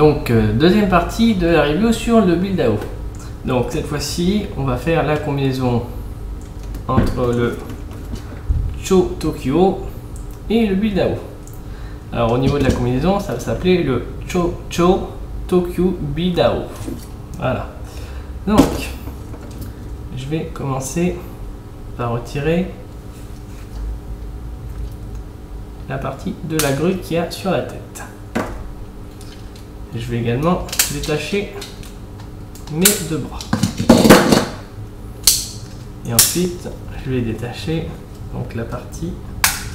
Donc deuxième partie de la review sur le Buildao. Donc cette fois-ci on va faire la combinaison entre le Cho Tokyo et le Buildao. Alors au niveau de la combinaison ça va s'appeler le Cho Tokyo Buildao. Voilà. Donc je vais commencer par retirer la partie de la grue qu'il y a sur la tête. Je vais également détacher mes deux bras. Et ensuite, je vais détacher donc la partie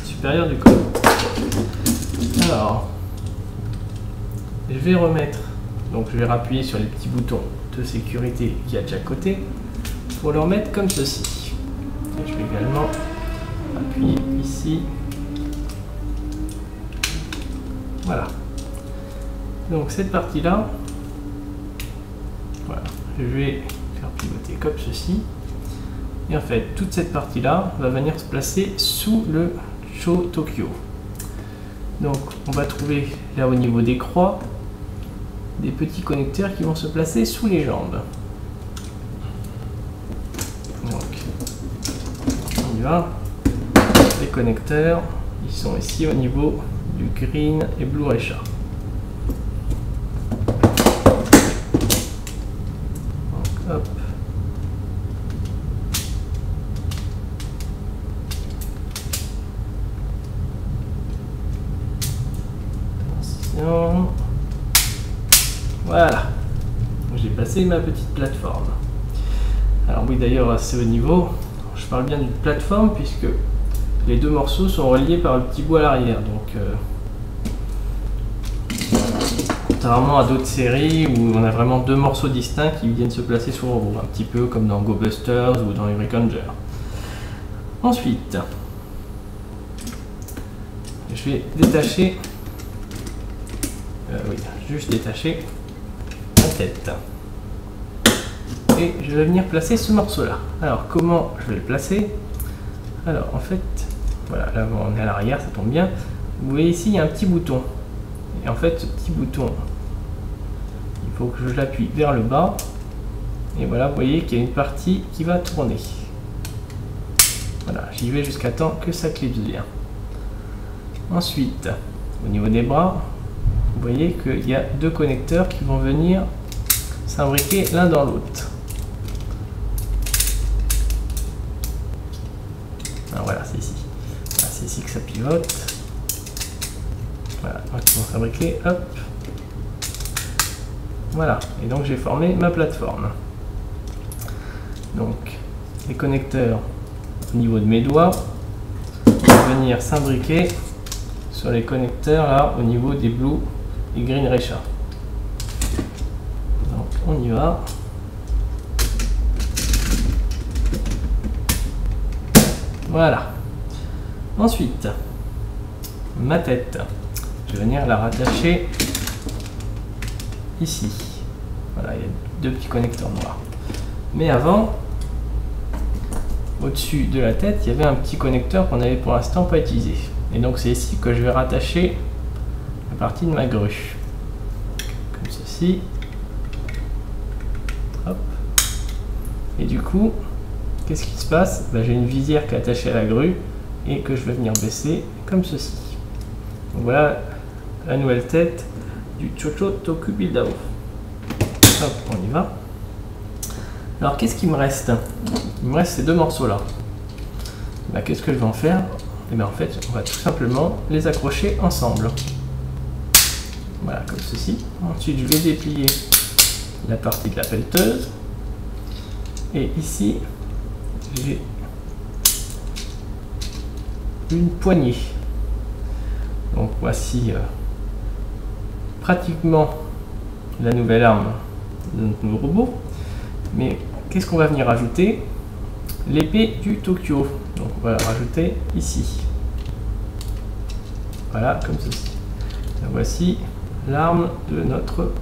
supérieure du corps. Alors, je vais remettre, donc je vais appuyer sur les petits boutons de sécurité qu'il y a de chaque côté pour le remettre comme ceci. Et je vais également appuyer ici. Voilà. Donc cette partie-là, voilà, je vais faire pivoter comme ceci. Et en fait, toute cette partie-là va venir se placer sous le Cho Tokyo. Donc on va trouver là au niveau des croix des petits connecteurs qui vont se placer sous les jambes. Donc on y va. Les connecteurs, ils sont ici au niveau du Green et Blue Resha. Hop. Attention. Voilà. J'ai passé ma petite plateforme. Alors oui, d'ailleurs à ce niveau, je parle bien d'une plateforme puisque les deux morceaux sont reliés par le petit bout à l'arrière. Donc contrairement à d'autres séries où on a vraiment deux morceaux distincts qui viennent se placer sur le robot, un petit peu comme dans Go Busters ou dans Hurricaneer. Ensuite, je vais détacher, juste détacher la tête. Et je vais venir placer ce morceau-là. Alors, comment je vais le placer? Alors, en fait, voilà, là on est à l'arrière, ça tombe bien. Vous voyez ici, il y a un petit bouton. Et en fait, ce petit bouton, il faut que je l'appuie vers le bas. Et voilà, vous voyez qu'il y a une partie qui va tourner. Voilà, j'y vais jusqu'à temps que ça clipse bien. Ensuite, au niveau des bras, vous voyez qu'il y a deux connecteurs qui vont venir s'imbriquer l'un dans l'autre. Alors voilà, c'est ici. Voilà, c'est ici que ça pivote. Voilà, donc ils vont s'imbriquer, hop. Voilà, et donc j'ai formé ma plateforme. Donc, les connecteurs au niveau de mes doigts vont venir s'imbriquer sur les connecteurs là au niveau des Blue et Green Resha. Donc on y va. Voilà. Ensuite, ma tête, je vais venir la rattacher ici. Voilà, il y a deux petits connecteurs noirs. Mais avant, au-dessus de la tête, il y avait un petit connecteur qu'on n'avait pour l'instant pas utilisé. Et donc c'est ici que je vais rattacher la partie de ma grue. Comme ceci. Hop. Et du coup, qu'est-ce qui se passe? J'ai une visière qui est attachée à la grue et que je vais venir baisser comme ceci. Donc voilà la nouvelle tête du Cho Tokyo Buildao. Hop, on y va. Alors qu'est-ce qu'il me reste? Il me reste ces deux morceaux là. Qu'est-ce que je vais en faire? Et bien en fait, on va tout simplement les accrocher ensemble. Voilà, comme ceci. Ensuite, je vais déplier la partie de la pelleteuse. Et ici, j'ai une poignée. Donc voici pratiquement la nouvelle arme de notre nouveau robot. Mais qu'est-ce qu'on va venir ajouter? L'épée du Tokyo. Donc on va la rajouter ici. Voilà, comme ceci. Et voici l'arme de notre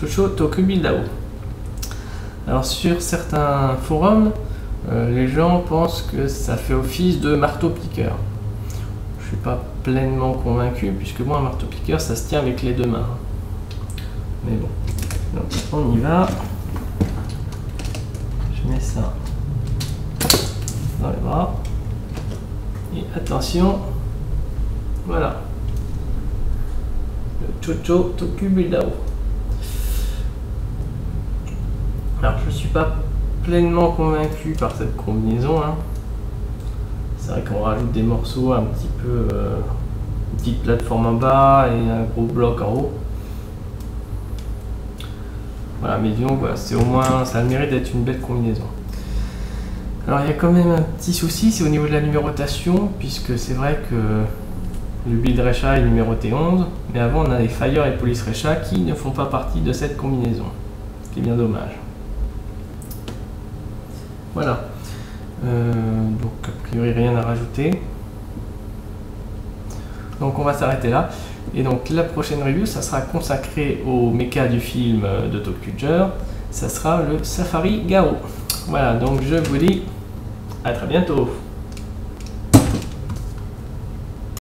Cho Tokyo Buildao. Alors sur certains forums, les gens pensent que ça fait office de marteau-piqueur. Je ne suis pas pleinement convaincu, puisque moi un marteau-piqueur ça se tient avec les deux mains. Mais bon, donc on y va. Je mets ça dans les bras. Et attention, voilà. Le Chocho Tokubudao. Alors je ne suis pas pleinement convaincu par cette combinaison. Hein. C'est vrai qu'on rajoute des morceaux un petit peu, une petite plateforme en bas et un gros bloc en haut. Voilà, mais disons, voilà, c'est au moins, ça a le mérite d'être une belle combinaison. Alors il y a quand même un petit souci, c'est au niveau de la numérotation, puisque c'est vrai que le Build Recha est numéroté 11, mais avant on a les Fire et Police Recha qui ne font pas partie de cette combinaison, ce qui est bien dommage. Voilà, donc a priori rien à rajouter. Donc on va s'arrêter là. Et donc la prochaine review, ça sera consacré au mecha du film de ToQger. Ça sera le Safari Garo. Voilà, donc je vous dis à très bientôt.